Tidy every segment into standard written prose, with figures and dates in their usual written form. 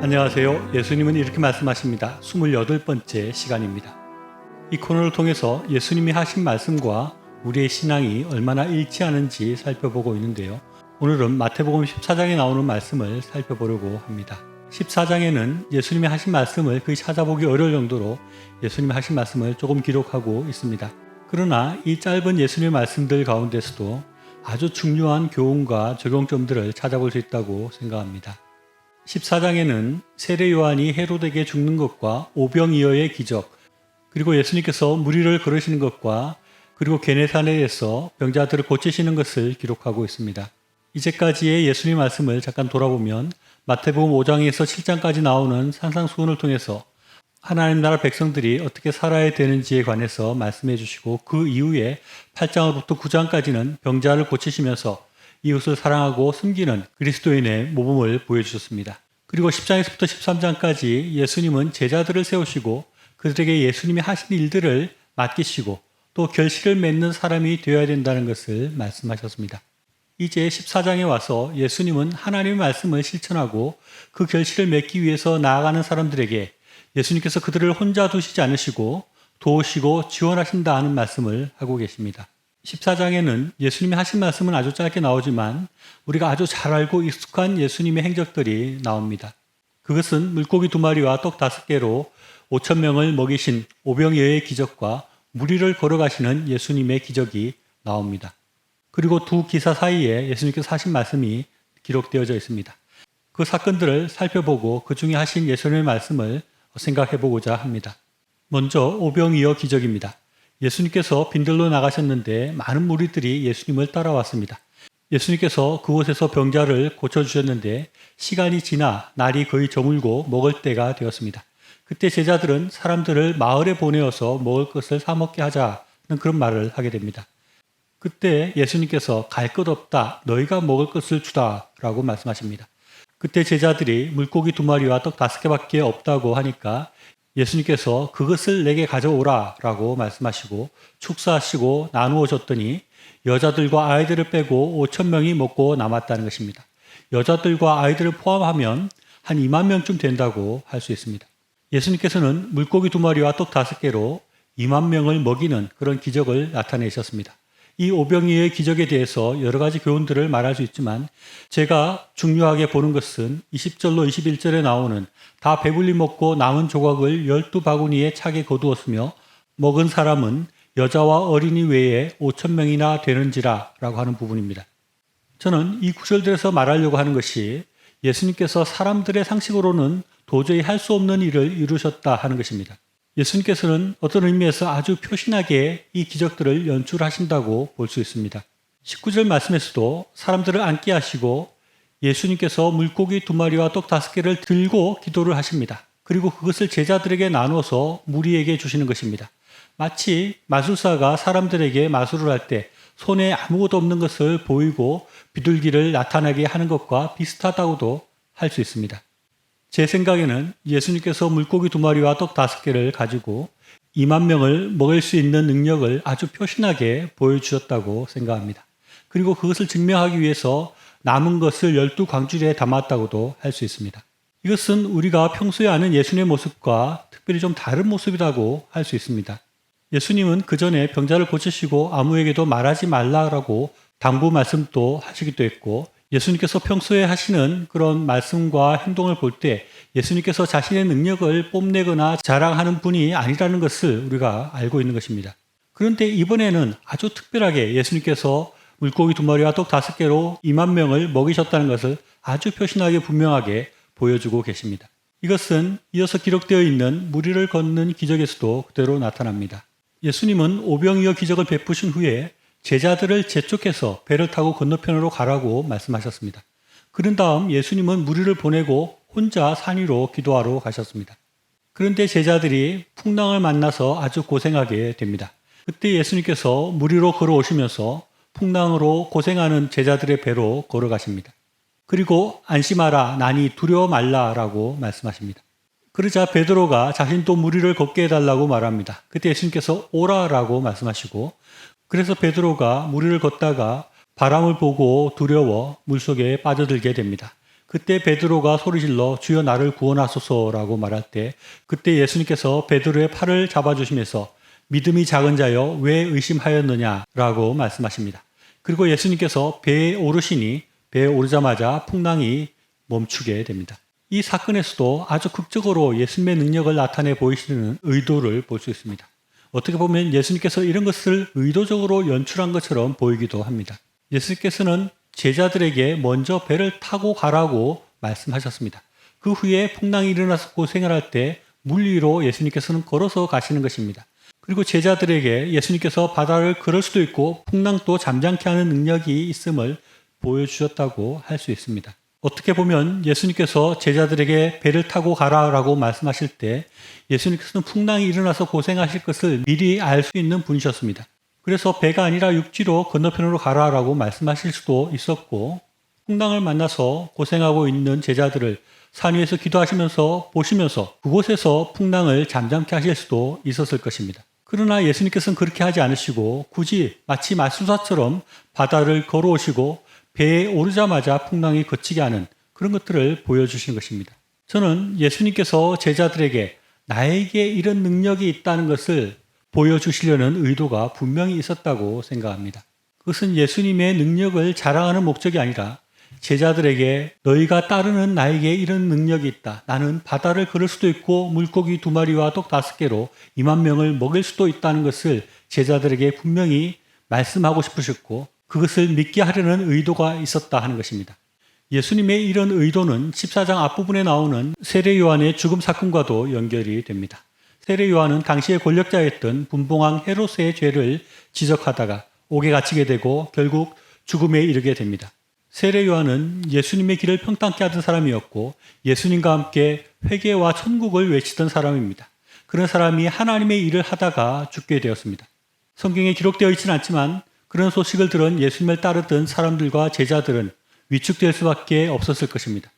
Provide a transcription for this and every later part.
안녕하세요. 예수님은 이렇게 말씀하십니다. 28번째 시간입니다. 이 코너를 통해서 예수님이 하신 말씀과 우리의 신앙이 얼마나 일치하는지 살펴보고 있는데요. 오늘은 마태복음 14장에 나오는 말씀을 살펴보려고 합니다. 14장에는 예수님이 하신 말씀을 거의 찾아보기 어려울 정도로 예수님이 하신 말씀을 조금 기록하고 있습니다. 그러나 이 짧은 예수님의 말씀들 가운데서도 아주 중요한 교훈과 적용점들을 찾아볼 수 있다고 생각합니다. 14장에는 세례 요한이 헤롯에게 죽는 것과 오병이어의 기적, 그리고 예수님께서 무리를 걸으시는 것과 그리고 게네사렛에서 병자들을 고치시는 것을 기록하고 있습니다. 이제까지의 예수님 말씀을 잠깐 돌아보면 마태복음 5장에서 7장까지 나오는 산상수훈을 통해서 하나님 나라 백성들이 어떻게 살아야 되는지에 관해서 말씀해 주시고, 그 이후에 8장부터 9장까지는 병자를 고치시면서 이웃을 사랑하고 섬기는 그리스도인의 모범을 보여주셨습니다. 그리고 10장에서부터 13장까지 예수님은 제자들을 세우시고 그들에게 예수님이 하신 일들을 맡기시고 또 결실을 맺는 사람이 되어야 된다는 것을 말씀하셨습니다. 이제 14장에 와서 예수님은 하나님의 말씀을 실천하고 그 결실을 맺기 위해서 나아가는 사람들에게 예수님께서 그들을 혼자 두시지 않으시고 도우시고 지원하신다 하는 말씀을 하고 계십니다. 14장에는 예수님이 하신 말씀은 아주 짧게 나오지만 우리가 아주 잘 알고 익숙한 예수님의 행적들이 나옵니다. 그것은 물고기 2마리와 떡 5개로 5,000명을 먹이신 오병이어의 기적과 무리를 걸어가시는 예수님의 기적이 나옵니다. 그리고 두 기사 사이에 예수님께서 하신 말씀이 기록되어져 있습니다. 그 사건들을 살펴보고 그 중에 하신 예수님의 말씀을 생각해 보고자 합니다. 먼저 오병이어 기적입니다. 예수님께서 빈들로 나가셨는데 많은 무리들이 예수님을 따라왔습니다. 예수님께서 그곳에서 병자를 고쳐주셨는데 시간이 지나 날이 거의 저물고 먹을 때가 되었습니다. 그때 제자들은 사람들을 마을에 보내어서 먹을 것을 사 먹게 하자는 그런 말을 하게 됩니다. 그때 예수님께서 갈 것 없다, 너희가 먹을 것을 주라 라고 말씀하십니다. 그때 제자들이 물고기 2마리와 떡 5개밖에 없다고 하니까 예수님께서 그것을 내게 가져오라 라고 말씀하시고 축사하시고 나누어 줬더니 여자들과 아이들을 빼고 5,000명이 먹고 남았다는 것입니다. 여자들과 아이들을 포함하면 한 2만 명쯤 된다고 할 수 있습니다. 예수님께서는 물고기 2마리와 떡 5개로 2만 명을 먹이는 그런 기적을 나타내셨습니다. 이 오병이어의 기적에 대해서 여러 가지 교훈들을 말할 수 있지만 제가 중요하게 보는 것은 20절로 21절에 나오는 다 배불리 먹고 남은 조각을 12바구니에 차게 거두었으며 먹은 사람은 여자와 어린이 외에 5,000명이나 되는지라 라고 하는 부분입니다. 저는 이 구절들에서 말하려고 하는 것이 예수님께서 사람들의 상식으로는 도저히 할 수 없는 일을 이루셨다 하는 것입니다. 예수님께서는 어떤 의미에서 아주 표신하게 이 기적들을 연출하신다고 볼 수 있습니다. 19절 말씀에서도 사람들을 앉게 하시고 예수님께서 물고기 2마리와 떡 5개를 들고 기도를 하십니다. 그리고 그것을 제자들에게 나눠서 무리에게 주시는 것입니다. 마치 마술사가 사람들에게 마술을 할 때 손에 아무것도 없는 것을 보이고 비둘기를 나타나게 하는 것과 비슷하다고도 할 수 있습니다. 제 생각에는 예수님께서 물고기 2마리와 떡 5개를 가지고 2만 명을 먹일 수 있는 능력을 아주 표신하게 보여주셨다고 생각합니다. 그리고 그것을 증명하기 위해서 남은 것을 12광주리에 담았다고도 할 수 있습니다. 이것은 우리가 평소에 아는 예수님의 모습과 특별히 좀 다른 모습이라고 할 수 있습니다. 예수님은 그 전에 병자를 고치시고 아무에게도 말하지 말라고 당부 말씀도 하시기도 했고, 예수님께서 평소에 하시는 그런 말씀과 행동을 볼 때 예수님께서 자신의 능력을 뽐내거나 자랑하는 분이 아니라는 것을 우리가 알고 있는 것입니다. 그런데 이번에는 아주 특별하게 예수님께서 물고기 2마리와 떡 5개로 2만 명을 먹이셨다는 것을 아주 표신하게 분명하게 보여주고 계십니다. 이것은 이어서 기록되어 있는 무리를 걷는 기적에서도 그대로 나타납니다. 예수님은 오병이어 기적을 베푸신 후에 제자들을 재촉해서 배를 타고 건너편으로 가라고 말씀하셨습니다. 그런 다음 예수님은 무리를 보내고 혼자 산 위로 기도하러 가셨습니다. 그런데 제자들이 풍랑을 만나서 아주 고생하게 됩니다. 그때 예수님께서 무리로 걸어오시면서 풍랑으로 고생하는 제자들의 배로 걸어가십니다. 그리고 안심하라, 나니 두려워 말라라고 말씀하십니다. 그러자 베드로가 자신도 무리를 걷게 해달라고 말합니다. 그때 예수님께서 오라라고 말씀하시고, 그래서 베드로가 무리를 걷다가 바람을 보고 두려워 물속에 빠져들게 됩니다. 그때 베드로가 소리질러 주여 나를 구원하소서라고 말할 때 그때 예수님께서 베드로의 팔을 잡아주시면서 믿음이 작은 자여 왜 의심하였느냐라고 말씀하십니다. 그리고 예수님께서 배에 오르시니 배에 오르자마자 풍랑이 멈추게 됩니다. 이 사건에서도 아주 극적으로 예수님의 능력을 나타내 보이시는 의도를 볼 수 있습니다. 어떻게 보면 예수님께서 이런 것을 의도적으로 연출한 것처럼 보이기도 합니다. 예수님께서는 제자들에게 먼저 배를 타고 가라고 말씀하셨습니다. 그 후에 풍랑이 일어나서 고생을 할 때 물 위로 예수님께서는 걸어서 가시는 것입니다. 그리고 제자들에게 예수님께서 바다를 걸을 수도 있고 풍랑도 잠잠케 하는 능력이 있음을 보여주셨다고 할 수 있습니다. 어떻게 보면 예수님께서 제자들에게 배를 타고 가라라고 말씀하실 때 예수님께서는 풍랑이 일어나서 고생하실 것을 미리 알 수 있는 분이셨습니다. 그래서 배가 아니라 육지로 건너편으로 가라라고 말씀하실 수도 있었고 풍랑을 만나서 고생하고 있는 제자들을 산 위에서 기도하시면서 보시면서 그곳에서 풍랑을 잠잠케 하실 수도 있었을 것입니다. 그러나 예수님께서는 그렇게 하지 않으시고 굳이 마치 말씀사처럼 바다를 걸어오시고 배에 오르자마자 풍랑이 그치게 하는 그런 것들을 보여주시는 것입니다. 저는 예수님께서 제자들에게 나에게 이런 능력이 있다는 것을 보여주시려는 의도가 분명히 있었다고 생각합니다. 그것은 예수님의 능력을 자랑하는 목적이 아니라 제자들에게 너희가 따르는 나에게 이런 능력이 있다. 나는 바다를 걸을 수도 있고 물고기 2마리와 떡 5개로 2만 명을 먹일 수도 있다는 것을 제자들에게 분명히 말씀하고 싶으셨고 그것을 믿게 하려는 의도가 있었다 하는 것입니다. 예수님의 이런 의도는 14장 앞부분에 나오는 세례 요한의 죽음 사건과도 연결이 됩니다. 세례 요한은 당시의 권력자였던 분봉왕 헤롯의 죄를 지적하다가 옥에 갇히게 되고 결국 죽음에 이르게 됩니다. 세례 요한은 예수님의 길을 평탄케 하던 사람이었고 예수님과 함께 회개와 천국을 외치던 사람입니다. 그런 사람이 하나님의 일을 하다가 죽게 되었습니다. 성경에 기록되어 있지는 않지만 그런 소식을 들은 예수님을 따르던 사람들과 제자들은 위축될 수밖에 없었을 것입니다.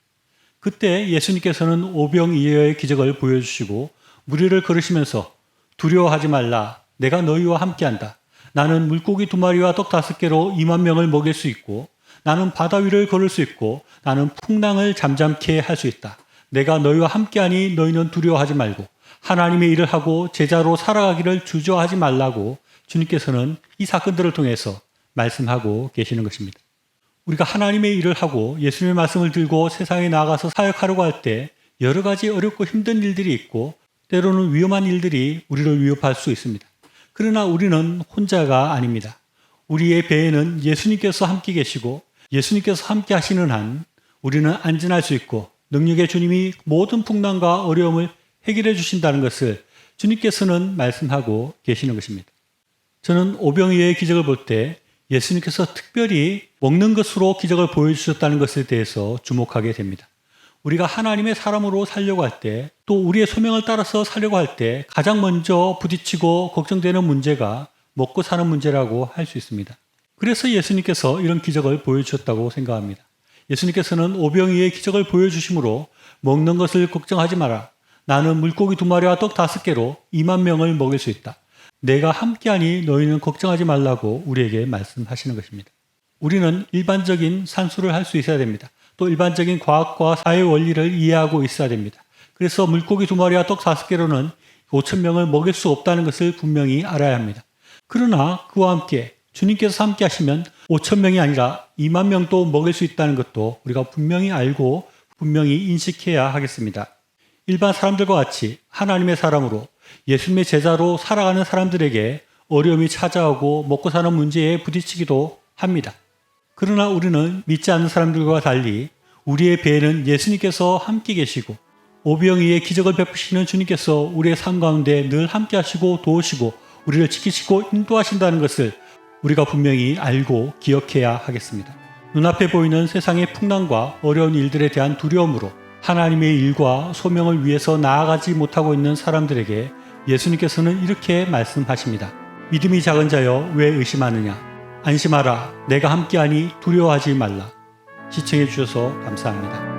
그때 예수님께서는 오병이어의 기적을 보여주시고 무리를 걸으시면서 두려워하지 말라. 내가 너희와 함께한다. 나는 물고기 2마리와 떡 5개로 2만 명을 먹일 수 있고 나는 바다 위를 걸을 수 있고 나는 풍랑을 잠잠케 할 수 있다. 내가 너희와 함께하니 너희는 두려워하지 말고 하나님의 일을 하고 제자로 살아가기를 주저하지 말라고 주님께서는 이 사건들을 통해서 말씀하고 계시는 것입니다. 우리가 하나님의 일을 하고 예수님의 말씀을 들고 세상에 나가서 사역하려고 할 때 여러 가지 어렵고 힘든 일들이 있고 때로는 위험한 일들이 우리를 위협할 수 있습니다. 그러나 우리는 혼자가 아닙니다. 우리의 배에는 예수님께서 함께 계시고 예수님께서 함께 하시는 한 우리는 안전할 수 있고 능력의 주님이 모든 풍랑과 어려움을 해결해 주신다는 것을 주님께서는 말씀하고 계시는 것입니다. 저는 오병이어의 기적을 볼 때 예수님께서 특별히 먹는 것으로 기적을 보여주셨다는 것에 대해서 주목하게 됩니다. 우리가 하나님의 사람으로 살려고 할 때 또 우리의 소명을 따라서 살려고 할 때 가장 먼저 부딪히고 걱정되는 문제가 먹고 사는 문제라고 할 수 있습니다. 그래서 예수님께서 이런 기적을 보여주셨다고 생각합니다. 예수님께서는 오병이어의 기적을 보여주심으로 먹는 것을 걱정하지 마라. 나는 물고기 2마리와 떡 5개로 2만 명을 먹일 수 있다. 내가 함께하니 너희는 걱정하지 말라고 우리에게 말씀하시는 것입니다. 우리는 일반적인 산수를 할 수 있어야 됩니다. 또 일반적인 과학과 사회 원리를 이해하고 있어야 됩니다. 그래서 물고기 2마리와 떡 5개로는 5천 명을 먹일 수 없다는 것을 분명히 알아야 합니다. 그러나 그와 함께 주님께서 함께 하시면 5천 명이 아니라 2만 명도 먹일 수 있다는 것도 우리가 분명히 알고 분명히 인식해야 하겠습니다. 일반 사람들과 같이 하나님의 사람으로 예수님의 제자로 살아가는 사람들에게 어려움이 찾아오고 먹고 사는 문제에 부딪히기도 합니다. 그러나 우리는 믿지 않는 사람들과 달리 우리의 배에는 예수님께서 함께 계시고 오병이어의 기적을 베푸시는 주님께서 우리의 삶 가운데 늘 함께 하시고 도우시고 우리를 지키시고 인도하신다는 것을 우리가 분명히 알고 기억해야 하겠습니다. 눈앞에 보이는 세상의 풍랑과 어려운 일들에 대한 두려움으로 하나님의 일과 소명을 위해서 나아가지 못하고 있는 사람들에게 예수님께서는 이렇게 말씀하십니다. 믿음이 작은 자여 왜 의심하느냐? 안심하라. 내가 함께하니 두려워하지 말라. 시청해 주셔서 감사합니다.